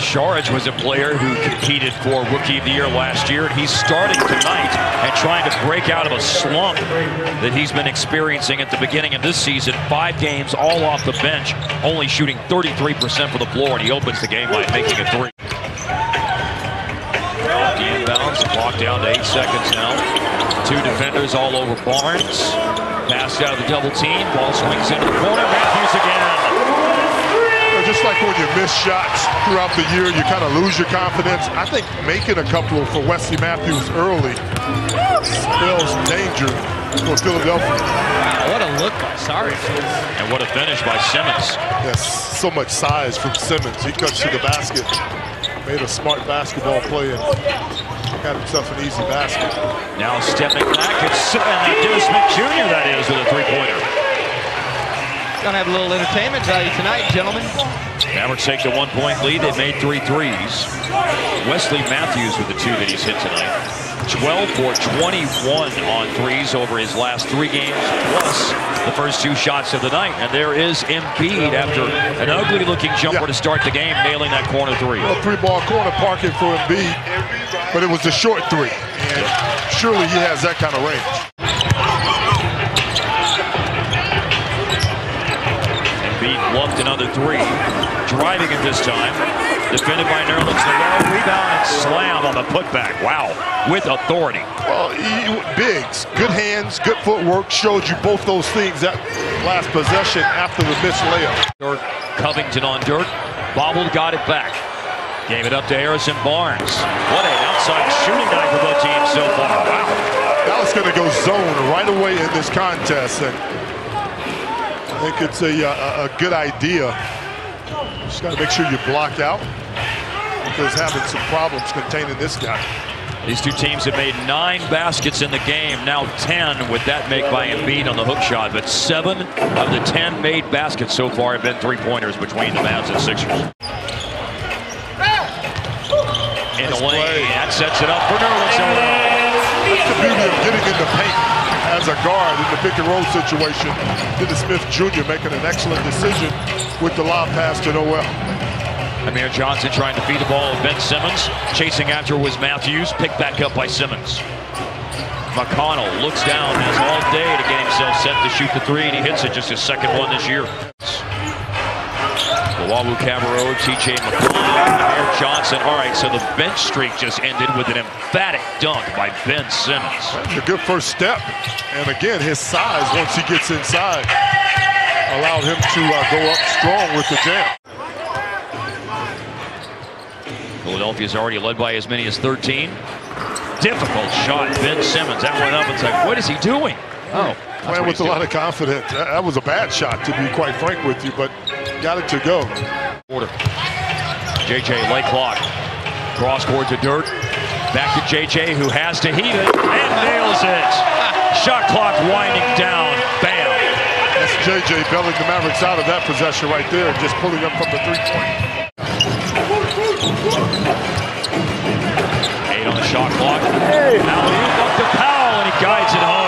Saric was a player who competed for Rookie of the Year last year, and he's starting tonight and trying to break out of a slump that he's been experiencing at the beginning of this season. 5 games all off the bench, only shooting 33% for the floor, and he opens the game by making a 3. The inbounds, clock down to 8 seconds now. 2 defenders all over Barnes. Passed out of the double team, ball swings into the corner, Matthews again. Just like when you miss shots throughout the year, you kind of lose your confidence. I think making a couple for Wesley Matthews early spells danger for Philadelphia. Wow, what a look by Saric. And what a finish by Simmons. Yes, so much size from Simmons. He cuts to the basket, made a smart basketball play, and got himself an easy basket. Now stepping back, it's Dennis Smith Jr. that is with a 3-pointer. Gonna have a little entertainment value tonight, gentlemen. Mavericks take the 1-point lead. They've made 3 threes. Wesley Matthews with the 2 that he's hit tonight. 12 for 21 on threes over his last 3 games, plus the first 2 shots of the night. And there is Embiid after an ugly-looking jumper to start the game, nailing that corner 3. Well, 3-ball corner parking for Embiid, but it was a short 3. And surely he has that kind of range. Bluffed another 3, driving it this time, defended by Nerlens. The low rebound and slam on the putback. Wow, with authority. Well, bigs, good hands, good footwork, showed you both those things that last possession after the missed layup. Dirk, Covington on Dirk, bobbled, got it back. Gave it up to Harrison Barnes. What an outside shooting night for both teams so far. Wow. Dallas going to go zone right away in this contest, and I think it's a good idea. Just got to make sure you block out, because having some problems containing this guy. These 2 teams have made 9 baskets in the game, now 10 with that make by Embiid on the hook shot, but 7 of the 10 made baskets so far have been 3-pointers between the Mavs and Sixers. In the lane, that sets it up for Nerlens. That's the beauty of getting in the paint as a guard in the pick-and-roll situation. Dennis Smith Jr. making an excellent decision with the lob pass to Noel. Amir Johnson trying to feed the ball to Ben Simmons. Chasing after was Matthews, picked back up by Simmons. McConnell looks down, has all day to get himself set to shoot the 3, and he hits it, just his 2nd one this year. Wawu Cabarro, TJ McConnell, Amir Johnson. All right, so the bench streak just ended with an emphatic dunk by Ben Simmons. That's a good first step. And again, his size, once he gets inside, allowed him to go up strong with the jam. Philadelphia's already led by as many as 13. Difficult shot, Ben Simmons. That went up. It's like, what is he doing? Oh, playing with a lot of confidence. That was a bad shot, to be quite frank with you, but got it to go. JJ, late clock. Cross court to Dirk. Back to JJ, who has to heat it and nails it. Shot clock winding down. Bam. That's JJ bailing the Mavericks out of that possession right there, just pulling up from the 3-point. 8 on the shot clock. Alley-oop up to Powell, and he guides it home.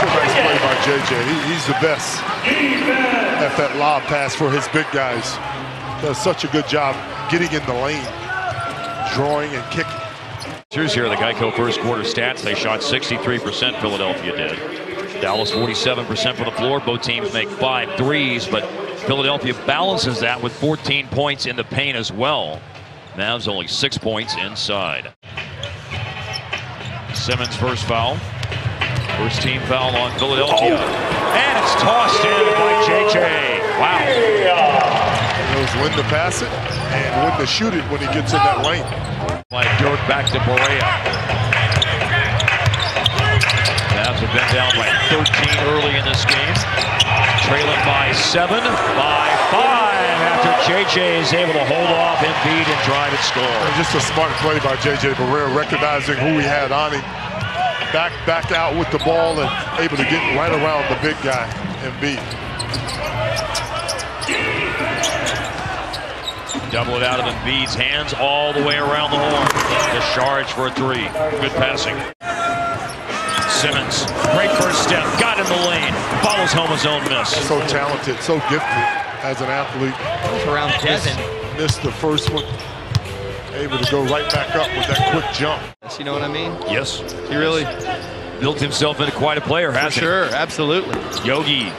Nice play by JJ. He's the best at that lob pass for his big guys. Does such a good job getting in the lane, drawing and kicking. Here's here the Geico first quarter stats. They shot 63%, Philadelphia did. Dallas 47% from the floor. Both teams make 5 threes, but Philadelphia balances that with 14 points in the paint as well. Mavs only 6 points inside. Simmons first foul. First team foul on Philadelphia. And it's tossed in by JJ. Wow. He knows when to pass it and when to shoot it when he gets in that lane. By Dirk back to Barea. Mavs have been down by 13 early in this game. Trailing by 7, by 5 after JJ is able to hold off Embiid and drive and score. Just a smart play by JJ Barea, recognizing who he had on him. Back out with the ball and able to get right around the big guy, Embiid. Double it out of Embiid's hands all the way around the horn. The charge for a 3. Good passing. Simmons, great first step, got in the lane, follows home his own miss. So talented, so gifted. as an athlete. Around Devin. Missed the first one. Able to go right back up with that quick jump. You know what I mean? Yes. He really built himself into quite a player, hasn't he? Sure, absolutely. Yogi,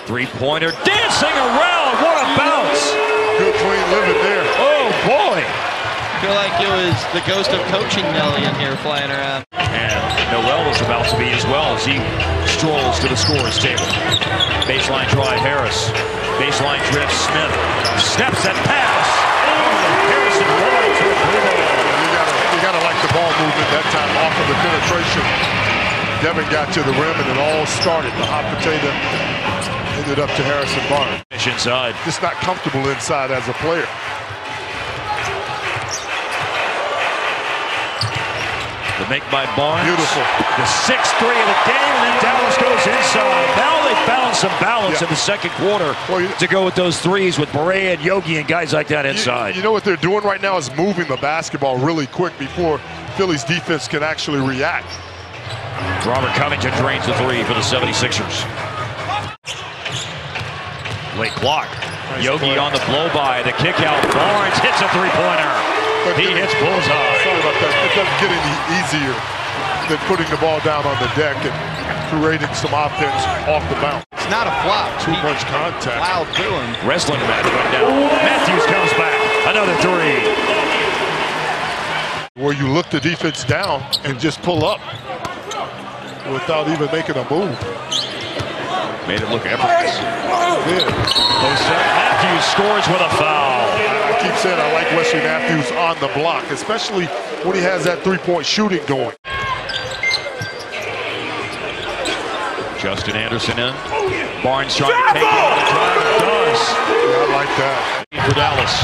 three-pointer, dancing around. What a bounce. Good clean living there. Oh, boy. I feel like it was the ghost of coaching Nelly in here flying around. And Noel is about to be as well as he strolls to the scorer's table. Baseline drive, Harris. Baseline drift, Smith. Steps and pass. Harrison Barnes with You gotta like the ball movement that time off of the penetration. Devin got to the rim and it all started. The hot potato ended up to Harrison Barnes. inside. Just not comfortable inside as a player. The make by Barnes. Beautiful. The 6th three of the game, and then Dallas goes inside. Now they found some balance in the second quarter to go with those threes with Barea and Yogi and guys like that inside. You know what they're doing right now is moving the basketball really quick before Philly's defense can actually react. Robert Covington drains the three for the 76ers. Late clock. Nice Yogi play. On the blow-by, the kick-out. Barnes hits a three-pointer. He hits bullseye. Sorry about that. It doesn't get any easier than putting the ball down on the deck and creating some offense off the bounce. It's not a flop. Too much contact. Plowed through him. Wrestling match right now. Matthews comes back. Another three. Where you look the defense down and just pull up without even making a move. Made it look effortless. Matthews scores with a foul. I keep saying I like Wesley Matthews on the block, especially when he has that three-point shooting going. Justin Anderson in. Barnes trying to take it on the drive. Does. Yeah, I like that. For Dallas.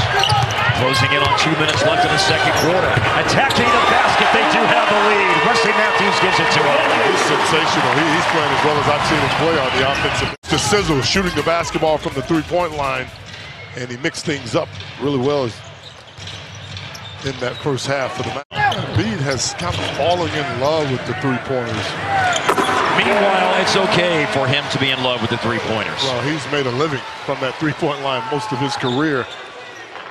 Closing in on 2 minutes left in the second quarter. Attacking the basket. They do have the lead. Wesley Matthews gives it to him. He's sensational. He's playing as well as I've seen him play on the offensive. To Sizzle shooting the basketball from the three-point line, and he mixed things up really well in that first half for the match. Embiid has kind of fallen in love with the three-pointers. Meanwhile, it's okay for him to be in love with the three-pointers. Well, he's made a living from that three-point line most of his career,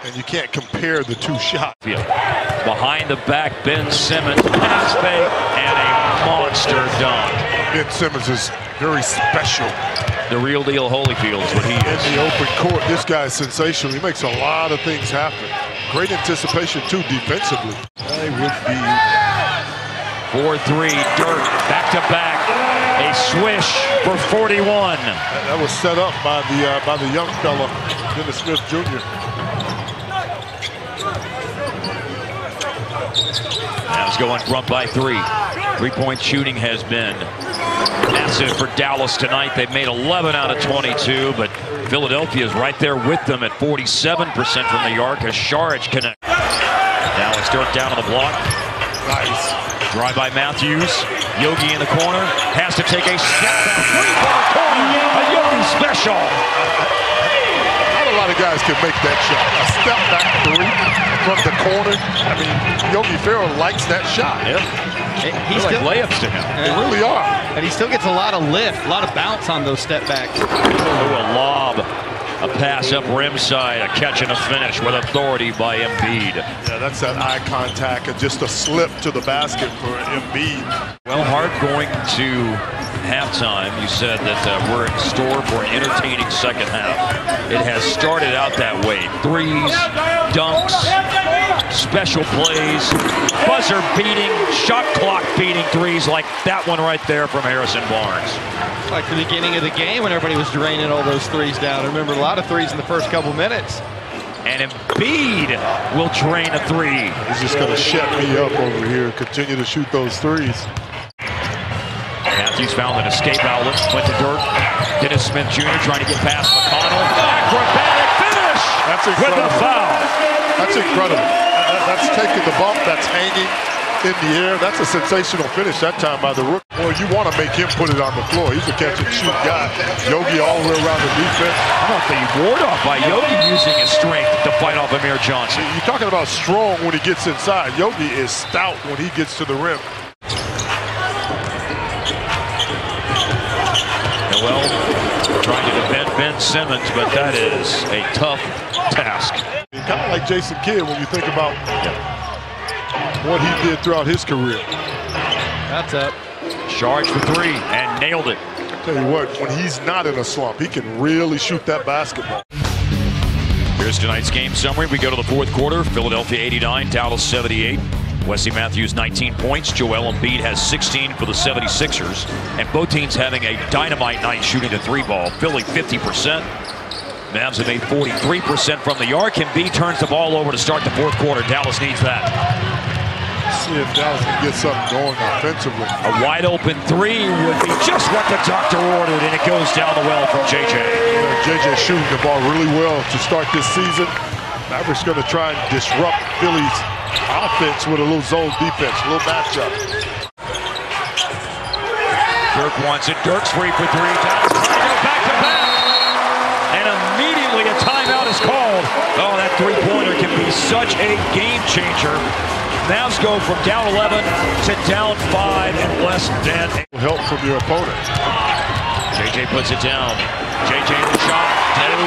and you can't compare the two shots. Behind the back, Ben Simmons, pass fake, and a monster dunk. Ben Simmons is very special. The real deal Holyfield is what he is. In the open court, this guy is sensational. He makes a lot of things happen. Great anticipation, too, defensively. I would be 4-3, Dirk, back-to-back. A swish for 41. That was set up by the young fella, Dennis Smith Jr. Now it's going front by 3. Three-point shooting has been massive for Dallas tonight. They've made 11 out of 22, but Philadelphia is right there with them at 47% from the arc as Saric connects. Now it's Dirk down on the block. Nice. Drive by Matthews. Yogi in the corner. Has to take a step back. Three-point corner. A Yogi special. Not a lot of guys can make that shot. A step back three from the corner. I mean, Yogi Ferrell likes that shot. Yeah. He's like layups to him. They really are. And he still gets a lot of lift, a lot of bounce on those step backs. Oh, a lob. A pass up rim side, a catch and a finish with authority by Embiid. Yeah, that's that eye contact and just a slip to the basket for Embiid. Well, Hart, going to halftime, you said that we're in store for an entertaining second half. It has started out that way. Threes, dunks, special plays, buzzer beating, shot clock beating threes like that one right there from Harrison Barnes. Like the beginning of the game when everybody was draining all those threes down. I remember a lot of threes in the first couple minutes. And Embiid will drain a three. He's just going to shut me up over here and continue to shoot those threes. Matthews found an escape outlet, went to Dirk. Dennis Smith Jr. trying to get past McConnell. Acrobatic finish with the foul. That's incredible. That's taking the bump, that's hanging in the air. That's a sensational finish that time by the rookie. Well, you want to make him put it on the floor. He's a catch and shoot guy. Yogi all the way around the defense. How about the ward off by Yogi using his strength to fight off Amir Johnson? You're talking about strong when he gets inside. Yogi is stout when he gets to the rim. Noel trying to defend Ben Simmons, but that is a tough task. Kind of like Jason Kidd when you think about what he did throughout his career. That's up. Charged for three and nailed it. Tell you what, when he's not in a slump, he can really shoot that basketball. Here's tonight's game summary. We go to the fourth quarter. Philadelphia 89, Dallas 78. Wesley Matthews 19 points. Joel Embiid has 16 for the 76ers. And both teams having a dynamite night shooting the three ball. Philly 50%. Mavs have made 43% from the arc. Embiid turns the ball over to start the fourth quarter. Dallas needs that. See if Dallas can get something going offensively. A wide open three would be just what the doctor ordered, and it goes down the well from JJ. JJ shooting the ball really well to start this season. Mavericks going to try and disrupt Philly's offense with a little zone defense, a little matchup. Dirk wants it. Dirk's free for three. Dallas trying to go back to back. And immediately a timeout is called. Oh, that three-pointer can be such a game changer. Mavs go from down 11 to down 5 in less than help from your opponent. JJ puts it down. JJ the shot.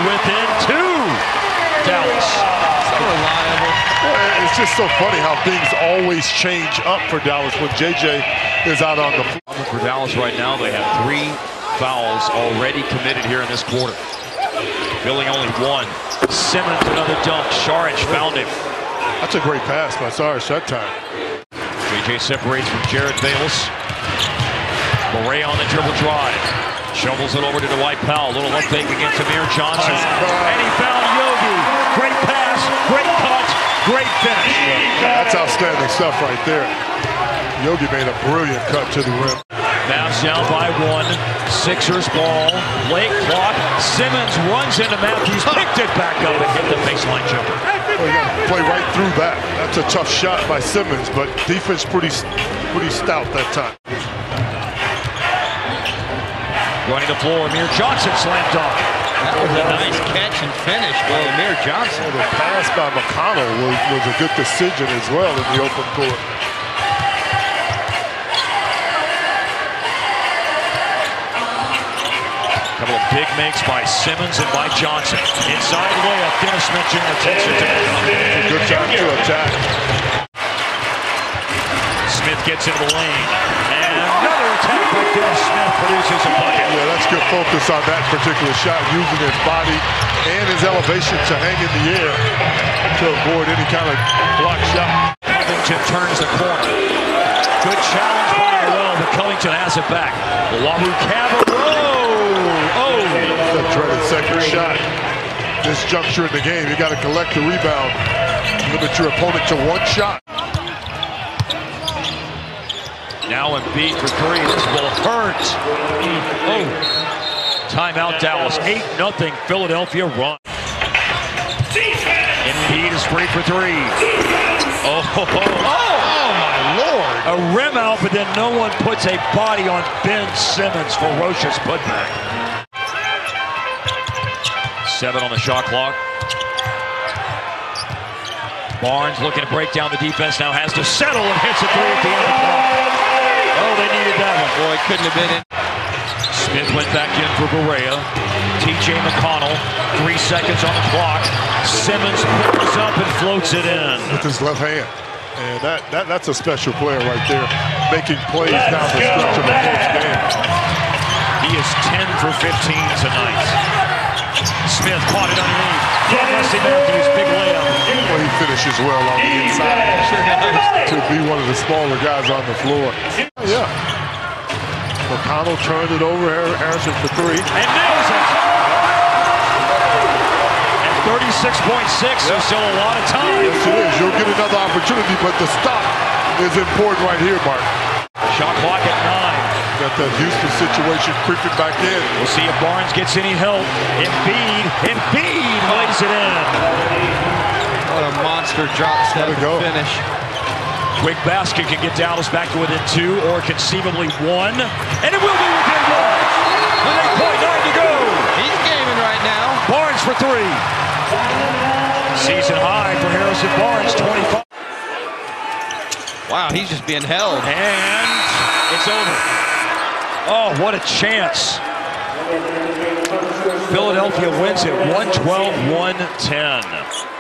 Within two. Dallas. So reliable. Well, it's just so funny how things always change up for Dallas when JJ is out on the floor. For Dallas right now, they have 3 fouls already committed here in this quarter. Philly only 1. Simmons another dunk. Saric found him. That's a great pass by Saric that time. JJ separates from Jared Bayless. Murray on the dribble drive. Shovels it over to Dwight Powell. Little up fake against Amir Johnson. And he found Yogi. Great pass, great cut, great finish. That's outstanding stuff right there. Yogi made a brilliant cut to the rim. Mavs down by 1. Sixers ball. Late clock. Simmons runs into Matthews. Picked it back up and hit the baseline jumper. Well, you got to play right through that. That's a tough shot by Simmons, but defense pretty stout that time. Running the floor, Amir Johnson slam dunk. That was a nice catch and finish by Amir Johnson. Well, the pass by McConnell was a good decision as well in the open court. Couple of big makes by Simmons and by Johnson. Inside layup, Dennis Smith Jr. takes it down. Good time to attack. Smith gets into the lane. And another attack by Dennis Smith produces a bucket. Yeah, that's good focus on that particular shot, using his body and his elevation to hang in the air to avoid any kind of block shot. Covington turns the corner. Good challenge by Noel, but Covington has it back. Oahu Cabarro. Oh! The dreaded second shot. This juncture in the game, you got to collect the rebound. Limit your opponent to 1 shot. Now Embiid for 3. This will hurt. Oh! Timeout Dallas. 8-0 Philadelphia run. Embiid is free for 3. Oh my Lord! A rim out, but then no one puts a body on Ben Simmons. Ferocious putback. 7 on the shot clock. Barnes looking to break down the defense, now has to settle and hits a 3 at the end of the clock. Oh, they needed that one. Boy, it couldn't have been it. Smith went back in for Barea. TJ McConnell, 3 seconds on the clock. Simmons pulls up and floats it in. With his left hand. And that's a special player right there, making plays down the stretch of a close game. He is 10 for 15 tonight. Smith caught it underneath. From Wesley Matthews, big layup. Well, he finishes well on the inside. To be one of the smaller guys on the floor. Yeah. McConnell turned it over, Harrison for 3. And nails it! At 36.6, there's still a lot of time. Yes, it is. You'll get another opportunity, but the stop is important right here, Mark. Shot clock at 9. Got that Houston situation creeping back in. We'll see if Barnes gets any help. Embiid lays it in. What a monster drop step finish. Quick basket can get Dallas back to within 2 or conceivably 1. And it will be within 1. With 8.9 to go. He's gaming right now. Barnes for 3. Season high for Harrison Barnes, 25. Wow, he's just being held. And it's over. Oh, what a chance. Philadelphia wins it 112-110.